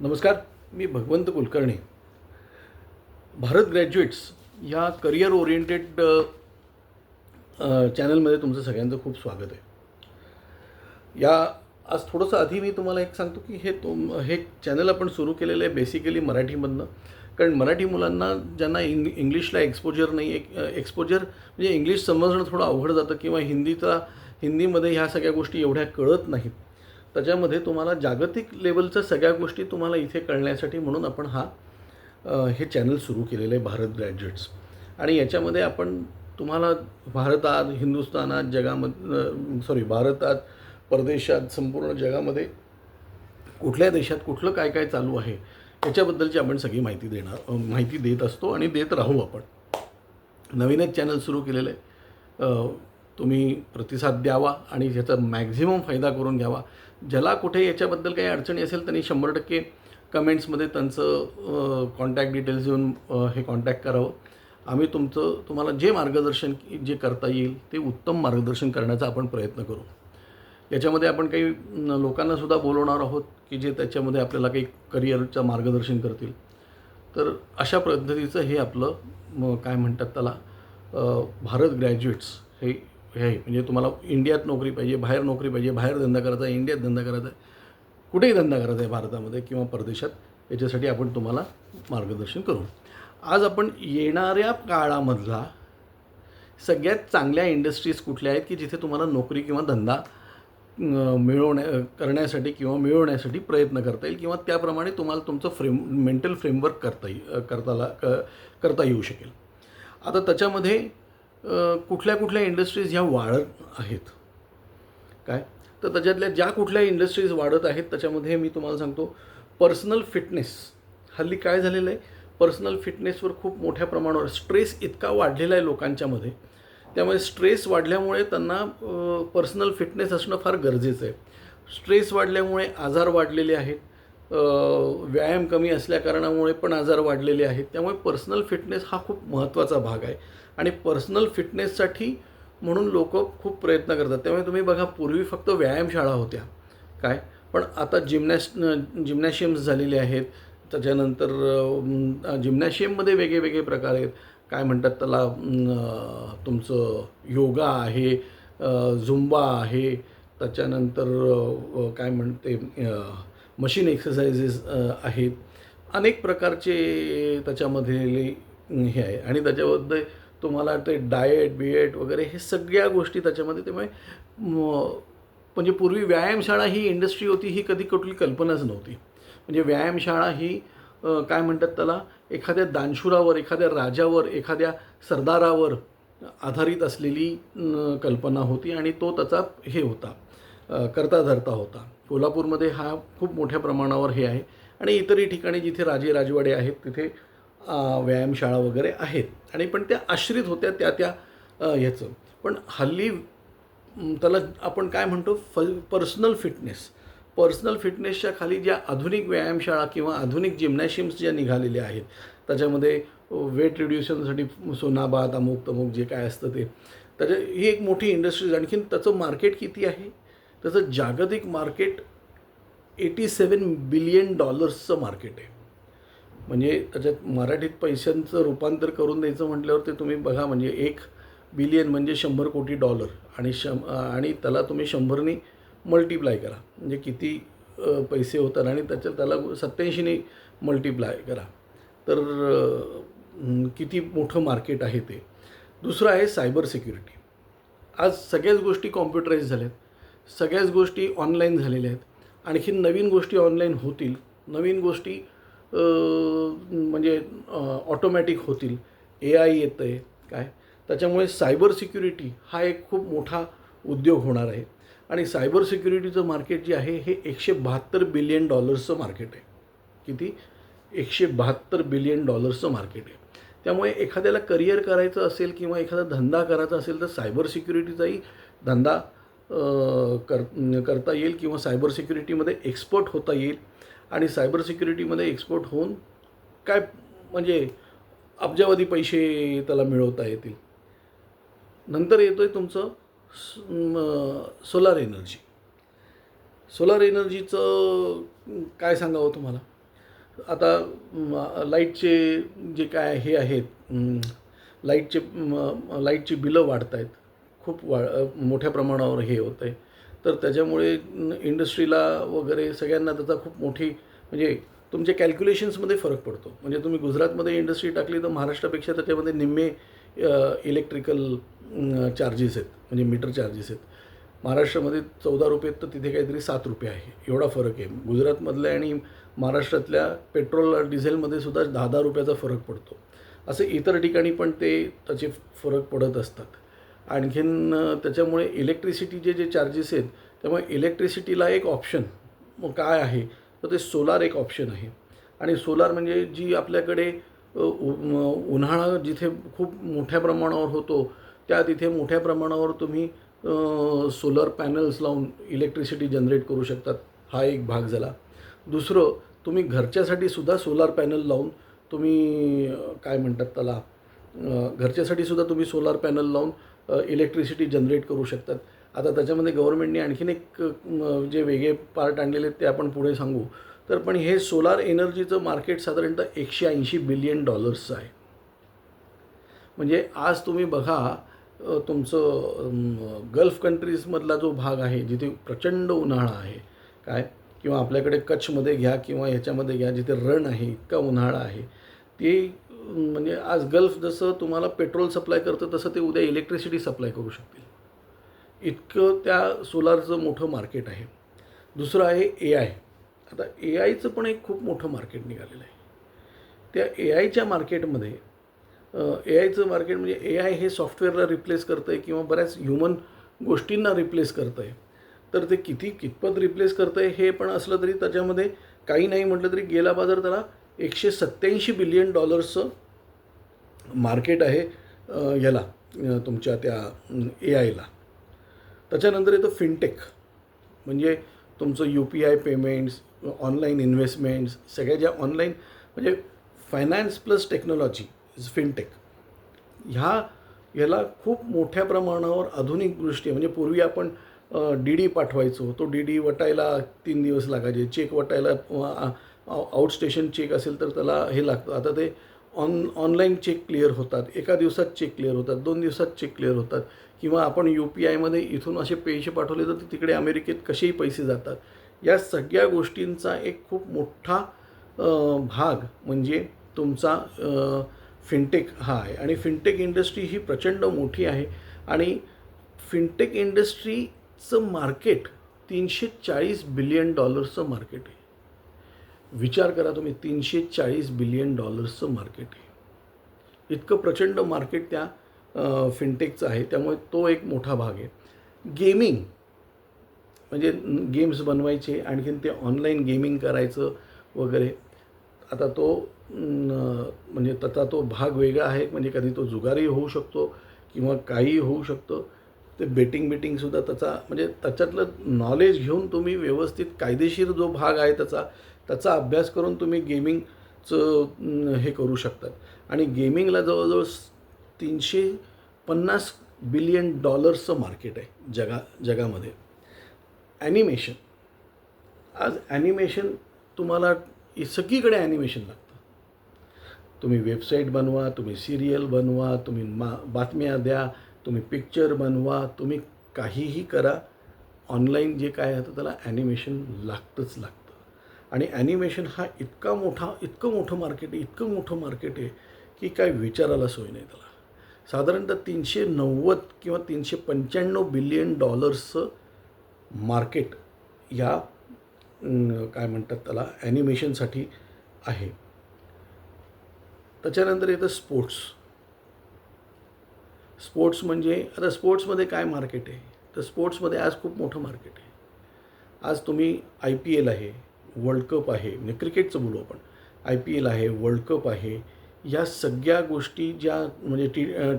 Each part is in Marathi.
नमस्कार. मी भगवंत कुलकर्णी. भारत ग्रॅज्युएट्स या करिअर ओरिएंटेड चॅनलमध्ये तुमचं सगळ्यांचं खूप स्वागत आहे. आज थोडंसं आधी मी तुम्हाला एक सांगतो की हे चॅनल आपण सुरू केलेलं आहे बेसिकली मराठीमधनं. कारण मराठी मुलांना ज्यांना इंग्लिशला एक्सपोजर नाही आहे, एक्सपोजर म्हणजे इंग्लिश समजणं थोडं अवघड जातं किंवा हिंदीमध्ये ह्या सगळ्या गोष्टी एवढ्या कळत नाहीत. त्याच्यामध्ये तुम्हाला जागतिक लेवलच्या सगळ्या गोष्टी तुम्हाला इथे कळण्यासाठी म्हणून आपण हे चॅनल सुरू केलेलं आहे भारत ग्रॅज्युएट्स. आणि याच्यामध्ये आपण तुम्हाला भारतात, हिंदुस्थानात, भारतात, परदेशात, संपूर्ण जगामध्ये कुठल्या देशात कुठलं काय काय चालू आहे याच्याबद्दलची आपण सगळी माहिती देत असतो आणि देत राहू. आपण नवीनच चॅनल सुरू केलेलं आहे. तुम्ही प्रतिसाद द्यावा आणि ह्याचा मॅक्झिमम फायदा करून घ्यावा. ज्याला कुठे याच्याबद्दल काही अडचणी असेल त्यांनी 100% कमेंट्समध्ये त्यांचं कॉन्टॅक्ट डिटेल्स देऊन हे कॉन्टॅक्ट करावं. आम्ही तुम्हाला जे मार्गदर्शन जे करता येईल ते उत्तम मार्गदर्शन करण्याचा आपण प्रयत्न करू. याच्यामध्ये आपण काही लोकांनासुद्धा बोलवणार आहोत की जे त्याच्यामध्ये आपल्याला काही करिअरचं मार्गदर्शन करतील. तर अशा पद्धतीचं हे आपलं काय म्हणतात त्याला भारत ग्रॅज्युएट्स हे आहे. म्हणजे तुम्हाला इंडियात नोकरी पाहिजे, बाहेर नोकरी पाहिजे, बाहेर धंदा करायचा आहे, इंडियात धंदा करायचा आहे, कुठेही धंदा करायचा आहे भारतामध्ये किंवा परदेशात, याच्यासाठी आपण तुम्हाला मार्गदर्शन करू. आज आपण येणाऱ्या काळामधला सगळ्यात चांगल्या इंडस्ट्रीज कुठल्या आहेत की जिथे तुम्हाला नोकरी किंवा धंदा करण्यासाठी किंवा मिळवण्यासाठी प्रयत्न करता येईल किंवा त्याप्रमाणे तुम्हाला तुमचं मेंटल फ्रेमवर्क करता येऊ शकेल. आता त्याच्यामध्ये कुठल्या इंडस्ट्रीज ह्या वाढत आहेत काय, तर त्याच्यातल्या ज्या कुठल्या इंडस्ट्रीज वाढत आहेत त्याच्यामध्ये मी तुम्हाला सांगतो पर्सनल फिटनेस. हल्ली काय झालेलं आहे, पर्सनल फिटनेसवर खूप मोठ्या प्रमाणावर स्ट्रेस इतका वाढलेला आहे लोकांच्यामध्ये. त्यामुळे स्ट्रेस वाढल्यामुळे त्यांना पर्सनल फिटनेस असणं फार गरजेचं आहे. स्ट्रेस वाढल्यामुळे आजार वाढलेले आहेत, व्यायाम कमी असल्याकारणामुळे पण आजार वाढलेले आहेत. त्यामुळे पर्सनल फिटनेस हा खूप महत्त्वाचा भाग आहे आणि पर्सनल फिटनेससाठी म्हणून लोक खूप प्रयत्न करतात. त्यामुळे तुम्ही बघा, पूर्वी फक्त व्यायामशाळा होत्या काय, पण आता जिम्नॅशियम्स झालेले आहेत. त्याच्यानंतर जिम्नॅशियममध्ये वेगळे प्रकार आहेत. काय म्हणतात त्याला, तुमचं योगा आहे, झुंबा आहे, त्याच्यानंतर काय म्हणते मशीन एक्सरसाइजेस आहेत. अनेक प्रकारचे त्याच्यामध्ये हे आहे आणि त्याच्याबद्दल तुम्हाला ते डाएट वगैरे हे सगळ्या गोष्टी त्याच्यामध्ये. त्यामुळे म्हणजे पूर्वी व्यायामशाळा ही इंडस्ट्री होती ही कधी कुठली कल्पनाच नव्हती. म्हणजे व्यायामशाळा ही काय म्हणतात त्याला, एखाद्या दानशूरावर, एखाद्या राजावर, एखाद्या सरदारावर आधारित असलेली कल्पना होती आणि तो त्याचा हे होता, करता धरता होता. कोल्हापूरमध्ये हा खूप मोठ्या प्रमाणावर हे आहे आणि इतरही ठिकाणी जिथे राजे राजवाडे आहेत तिथे व्यायामशाळा वगैरे आहेत आणि पण त्या आश्रित होत्या त्या ह्याचं. पण हल्ली त्याला आपण काय म्हणतो पर्सनल फिटनेसच्या खाली ज्या आधुनिक व्यायामशाळा किंवा आधुनिक जिम्नॅशियम्स ज्या निघालेल्या आहेत त्याच्यामध्ये वेट रिड्युशनसाठी सोनाबाद अमुक जे काय असतं ते, ही एक मोठी इंडस्ट्रीज. आणखीन त्याचं मार्केट किती आहे, त्याचं जागतिक मार्केट $87 बिलियन मार्केट आहे. म्हणजे त्याच्यात मराठीत पैशांचं रूपांतर करून द्यायचं म्हटल्यावर ते तुम्ही बघा, म्हणजे 1 बिलियन म्हणजे $100 कोटी आणि त्याला तुम्ही 100नी मल्टिप्लाय करा म्हणजे किती पैसे होतात आणि त्याला 87नी मल्टिप्लाय करा तर किती मोठं मार्केट आहे ते. दुसरं आहे सायबर सिक्युरिटी. आज सगळ्याच गोष्टी कॉम्प्युटराईज झाल्यात, सगळ्याच गोष्टी ऑनलाईन झालेल्या आहेत. आणखी नवीन गोष्टी ऑनलाईन होतील, नवीन गोष्टी म्हणजे ऑटोमॅटिक होतील. AI येतं आहे काय, त्याच्यामुळे सायबर सिक्युरिटी हा एक खूप मोठा उद्योग होणार आहे आणि सायबर सिक्युरिटीचं मार्केट जे आहे हे $172 बिलियन मार्केट आहे. किती? $172 बिलियन मार्केट आहे. त्यामुळे एखाद्याला करिअर करायचं असेल किंवा एखादा धंदा करायचा असेल तर सायबर सिक्युरिटीचाही धंदा करता येईल किंवा सायबर सिक्युरिटीमध्ये एक्सपर्ट होता येईल आणि सायबर सिक्युरिटीमध्ये एक्सपर्ट होऊन काय म्हणजे अब्जावधी पैसे त्याला मिळवता येतील. नंतर येतो आहे तुमचं सोलार एनर्जी. सोलार एनर्जीचं काय सांगावं तुम्हाला. आता लाईटचे जे काय हे आहेत, लाईटची बिलं वाढत आहेत, खूप मोठ्या प्रमाणावर हे होतं आहे. तर त्याच्यामुळे इंडस्ट्रीला वगैरे सगळ्यांना त्याचा खूप मोठी म्हणजे तुमच्या कॅल्क्युलेशन्समध्ये फरक पडतो. म्हणजे तुम्ही गुजरातमध्ये इंडस्ट्री टाकली तर महाराष्ट्रापेक्षा त्याच्यामध्ये निम्मे इलेक्ट्रिकल चार्जेस आहेत, म्हणजे मीटर चार्जेस आहेत. महाराष्ट्रामध्ये 14 रुपये तर तिथे काहीतरी 7 रुपये आहे, एवढा फरक आहे. गुजरातमधल्या आणि महाराष्ट्रातल्या पेट्रोल डिझेलमध्ये सुद्धा 10-10 रुपयाचा फरक पडतो. असे इतर ठिकाणी पण त्याचे फरक पडत असतात. आणखीन त्याच्यामुळे इलेक्ट्रिसिटीचे जे चार्जेस आहेत, त्यामुळे इलेक्ट्रिसिटीला एक ऑप्शन मग काय आहे, तर ते सोलार एक ऑप्शन आहे. आणि सोलार म्हणजे जी आपल्याकडे उन्हाळा जिथे खूप मोठ्या प्रमाणावर होतो, तिथे मोठ्या प्रमाणावर तुम्ही सोलर पॅनल्स लावून इलेक्ट्रिसिटी जनरेट करू शकतात. हा एक भाग झाला. दुसरं, तुम्ही घरच्यासाठी सुद्धा सोलार पॅनल लावून तुम्ही काय म्हणतात त्याला, घरच्यासाठी सुद्धा तुम्ही सोलार पॅनल लावून इलेक्ट्रिसिटी जनरेट करू शकतात. आता त्याच्यामध्ये गव्हर्नमेंटने आणखीन एक जे वेगळे पार्ट आणलेले आहेत ते आपण पुढे सांगू. तर पण हे सोलार एनर्जीचं मार्केट साधारणतः $180 बिलियन आहे. म्हणजे आज तुम्ही बघा, तुमचं गल्फ कंट्रीजमधला जो भाग आहे जिथे प्रचंड उन्हाळा आहे काय, किंवा आपल्याकडे कच्छमध्ये घ्या किंवा ह्याच्यामध्ये घ्या जिथे रण आहे, इतका उन्हाळा आहे. ते म्हणजे आज गल्फ जसं तुम्हाला पेट्रोल सप्लाय करतं तसं ते उद्या इलेक्ट्रिसिटी सप्लाय करू शकतील, इतकं त्या सोलारचं मोठं मार्केट आहे. दुसरं आहे AI. आता AIचं पण एक खूप मोठं मार्केट निघालेलं आहे. त्या AIच्या मार्केटमध्ये AIचं मार्केट म्हणजे AI हे सॉफ्टवेअरला रिप्लेस करतं आहे किंवा बऱ्याच ह्युमन गोष्टींना रिप्लेस करतं आहे. तर ते कितपत रिप्लेस करतं आहे हे पण असलं तरी त्याच्यामध्ये काही नाही म्हटलं तरी गेला बाजार त्याला $187 बिलियन मार्केट आहे याला, तुमच्या त्या AIला. त्याच्यानंतर येतं फिनटेक. म्हणजे तुमचं UPI पेमेंट्स, ऑनलाईन इन्व्हेस्टमेंट्स, सगळ्या ज्या ऑनलाईन म्हणजे finance plus technology is fintech. याला खूप मोठ्या प्रमाणावर आधुनिक गोष्टी म्हणजे पूर्वी आपण DD पाठवायचो, तो DD वटायला 3 दिवस लागायचे. चेक वटायला आउटस्टेशन चेक असेल तर त्याला हे लागतं. आता ते ऑनलाईन चेक क्लिअर होतात, एका दिवसात चेक क्लिअर होतात, 2 दिवसात चेक क्लिअर होतात. किंवा आपण UPIमध्ये इथून असे पैसे पाठवले तर तिकडे अमेरिकेत कसेही पैसे जातात. या सगळ्या गोष्टींचा एक खूप मोठा भाग म्हणजे तुमचा फिनटेक हा आहे. आणि फिनटेक इंडस्ट्री ही प्रचंड मोठी आहे. आणि फिनटेक इंडस्ट्रीचं मार्केट $340 बिलियन मार्केट आहे. विचार करा तुम्ही, $340 बिलियन मार्केट आहे. इतकं प्रचंड मार्केट त्या फिनटेकचं आहे. त्यामुळे तो एक मोठा भाग आहे. गेमिंग म्हणजे गेम्स बनवायचे, आणखीन ते ऑनलाईन गेमिंग करायचं वगैरे. आता तो म्हणजे त्याचा तो भाग वेगळा आहे. म्हणजे कधी तो जुगारी होऊ शकतो किंवा काहीही होऊ शकतं. ते बेटिंगसुद्धा त्याचा म्हणजे त्याच्यातलं नॉलेज घेऊन तुम्ही व्यवस्थित कायदेशीर जो भाग आहे त्याचा अभ्यास करून तुम्ही गेमिंगचं हे करू शकतात. आणि गेमिंगला जवळजवळ $350 बिलियन मार्केट आहे जगामध्ये. ॲनिमेशन, आज ॲनिमेशन तुम्हाला सगळीकडे ॲनिमेशन लागतं. तुम्ही वेबसाईट बनवा, तुम्ही सिरियल बनवा, तुम्ही बातम्या द्या, तुम्ही पिक्चर बनवा, तुम्ही काहीही करा, ऑनलाईन जे काय आहे त्याला ॲनिमेशन लागतंच लागतं. आणि ॲनिमेशन हा इतकं मोठं मार्केट आहे की काय विचारायला सोय नाही त्याला. साधारणतः 390 किंवा $395 बिलियन मार्केट या काय म्हणतात त्याला ॲनिमेशनसाठी आहे. त्याच्यानंतर येतं स्पोर्ट्स म्हणजे आता स्पोर्ट्समध्ये काय मार्केट आहे, तर स्पोर्ट्समध्ये आज खूप मोठं मार्केट आहे. आज तुम्ही IPL आहे, वर्ल्ड कप आहे, म्हणजे क्रिकेटचं बोलू आपण, IPL आहे, वर्ल्ड कप आहे, या सगळ्या गोष्टी ज्या म्हणजे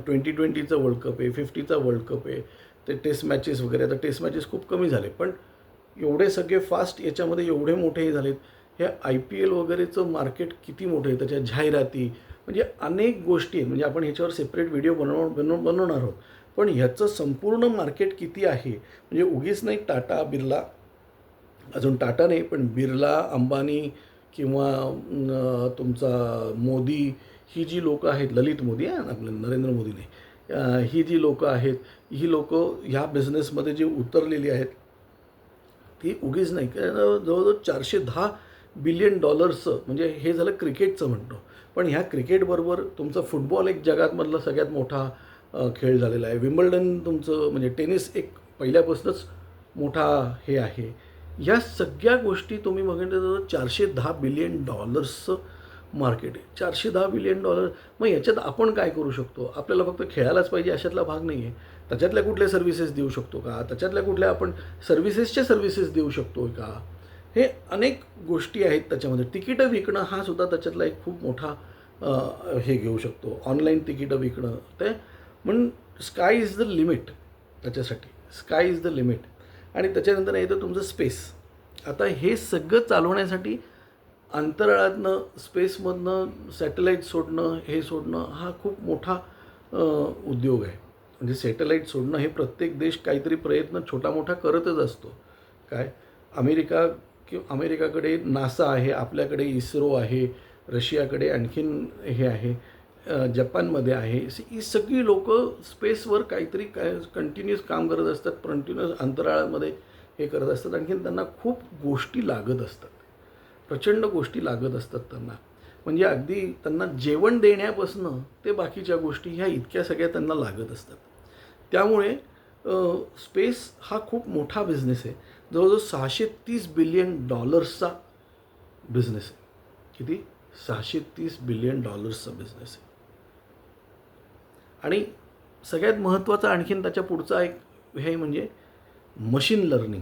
2020चा वर्ल्ड कप आहे, 50चा वर्ल्ड कप आहे, ते टेस्ट मॅचेस वगैरे. आता टेस्ट मॅचेस खूप कमी झाले, पण एवढे सगळे फास्ट याच्यामध्ये एवढे मोठेही झालेत. हे IPL वगैरेचं मार्केट किती मोठं आहे, त्याच्या जाहिराती म्हणजे अनेक गोष्टी आहेत. म्हणजे आपण ह्याच्यावर सेपरेट व्हिडिओ बनवणार आहोत. पण ह्याचं संपूर्ण मार्केट किती आहे म्हणजे उगीच नाही टाटा बिर्ला, अजून टाटा नाही पण बिर्ला, अंबानी, किंवा तुमचा मोदी, ही जी लोकं आहेत, ललित मोदी आहे आपले, नरेंद्र मोदी नाही, ही जी लोकं आहेत, ही लोकं ह्या बिझनेसमध्ये जी उतरलेली आहेत ती उगीच नाही. कारण जवळजवळ 410 बिलियन डॉलर्सचं, म्हणजे हे झालं क्रिकेटचं म्हणतो, पण ह्या क्रिकेटबरोबर तुमचा फुटबॉल एक जगातमधला सगळ्यात मोठा खेळ झालेला आहे. विम्बल्डन तुमचं म्हणजे टेनिस एक पहिल्यापासूनच मोठा हे आहे. ह्या सगळ्या गोष्टी तुम्ही बघितलं तर 410 बिलियन डॉलर्सचं मार्केट आहे. 410 बिलियन डॉलर. मग याच्यात आपण काय करू शकतो? आपल्याला फक्त खेळायलाच पाहिजे अशातला भाग नाही आहे. त्याच्यातल्या कुठल्या सर्व्हिसेस देऊ शकतो का? त्याच्यातल्या कुठल्या आपण सर्व्हिसेस देऊ शकतो का? हे अनेक गोष्टी आहेत त्याच्यामध्ये. तिकीटं विकणं हा सुद्धा त्याच्यातला एक खूप मोठा हे घेऊ शकतो. ऑनलाईन तिकीटं विकणं, ते म्हणून स्काय इज द लिमिट त्याच्यासाठी. Sky is the limit. आणि त्याच्यानंतर येतं तुमचं स्पेस. आता हे सगळं चालवण्यासाठी अंतराळातनं, स्पेसमधनं सॅटेलाईट सोडणं, हे सोडणं हा खूप मोठा उद्योग आहे. म्हणजे सॅटेलाईट सोडणं हे प्रत्येक देश काहीतरी प्रयत्न छोटा मोठा करतच असतो. काय अमेरिकाकडे नासा आहे, आपल्याकडे इस्रो आहे, रशियाकडे आणखीन हे आहे, जपानमध्ये आहे. ही सगळी लोकं स्पेसवर काहीतरी कंटिन्यूअस काम करत असतात, कंटिन्यूअस अंतराळामध्ये हे करत असतात. आणखीन त्यांना खूप गोष्टी लागत असतात, प्रचंड गोष्टी लागत असतात त्यांना. म्हणजे अगदी त्यांना जेवण देण्यापासून ते बाकीच्या गोष्टी ह्या इतक्या सगळ्या त्यांना लागत असतात. त्यामुळे स्पेस हा खूप मोठा बिझनेस आहे. जवळजवळ 630 बिलियन डॉलर्सचा बिझनेस आहे. किती? 630 बिलियन डॉलर्सचा बिझनेस आहे. आणि सगळ्यात महत्त्वाचा आणखीन त्याच्या पुढचा एक हे म्हणजे मशीन लर्निंग.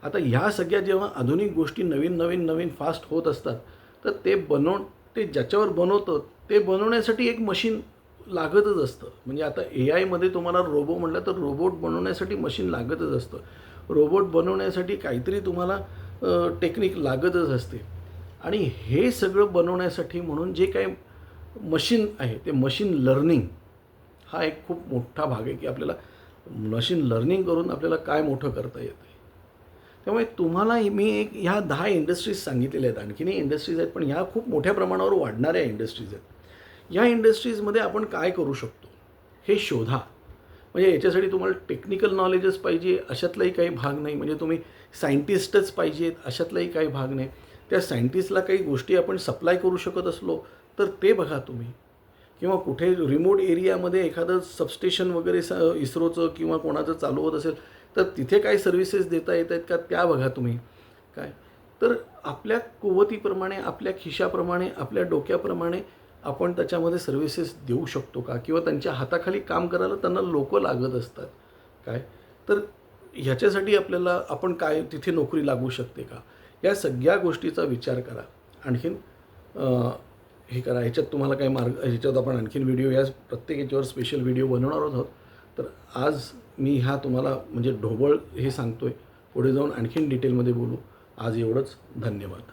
आता ह्या सगळ्या जेव्हा आधुनिक गोष्टी नवीन फास्ट होत असतात, तर ते ज्याच्यावर बनवतं ते बनवण्यासाठी एक मशीन लागतच असतं. म्हणजे आता AIमध्ये तुम्हाला रोबो म्हटलं तर रोबोट बनवण्यासाठी मशीन लागतच असतं. रोबोट बनवण्यासाठी काहीतरी तुम्हाला टेक्निक लागतच असते. आणि हे सगळं बनवण्यासाठी म्हणून जे काही मशीन आहे ते मशीन लर्निंग हा एक खूप मोठा भाग आहे, की आपल्याला मशीन लर्निंग करून आपल्याला काय मोठं करता येतं. त्यामुळे तुम्हाला मी ह्या 10 इंडस्ट्रीज सांगितलेल्या आहेत. आणखीनही इंडस्ट्रीज आहेत, पण ह्या खूप मोठ्या प्रमाणावर वाढणाऱ्या इंडस्ट्रीज आहेत. या इंडस्ट्रीजमध्ये आपण काय करू शकतो हे शोधा. म्हणजे याच्यासाठी तुम्हाला टेक्निकल नॉलेजच पाहिजे अशातलाही काही भाग नाही. म्हणजे तुम्ही सायंटिस्टच पाहिजेत अशातलाही काही भाग नाही. त्या सायंटिस्टला काही गोष्टी आपण सप्लाय करू शकत असलो तर ते बघा तुम्ही. किंवा कुठे रिमोट एरियामध्ये एखादं सबस्टेशन वगैरे इस्रोचं किंवा कोणाचं चालू होत असेल तर तिथे काय सर्व्हिसेस देता येत आहेत का त्या बघा तुम्ही. काय तर आपल्या कुवतीप्रमाणे, आपल्या खिशाप्रमाणे, आपल्या डोक्याप्रमाणे आपण त्याच्यामध्ये सर्व्हिसेस देऊ शकतो का? किंवा त्यांच्या हाताखाली काम करायला त्यांना लोकं लागत असतात. काय तर ह्याच्यासाठी आपण काय तिथे नोकरी लागू शकते का? या सगळ्या गोष्टीचा विचार करा. आणखीन हे करा. ह्याच्यात तुम्हाला काही ह्याच्यात आपण आणखीन व्हिडिओ या प्रत्येक ह्याच्यावर स्पेशल व्हिडिओ बनवणार आहोत. तर आज मी तुम्हाला म्हणजे ढोबळ हे सांगतोय. पुढे जाऊन आणखीन डिटेलमध्ये बोलू. आज एवढंच. धन्यवाद.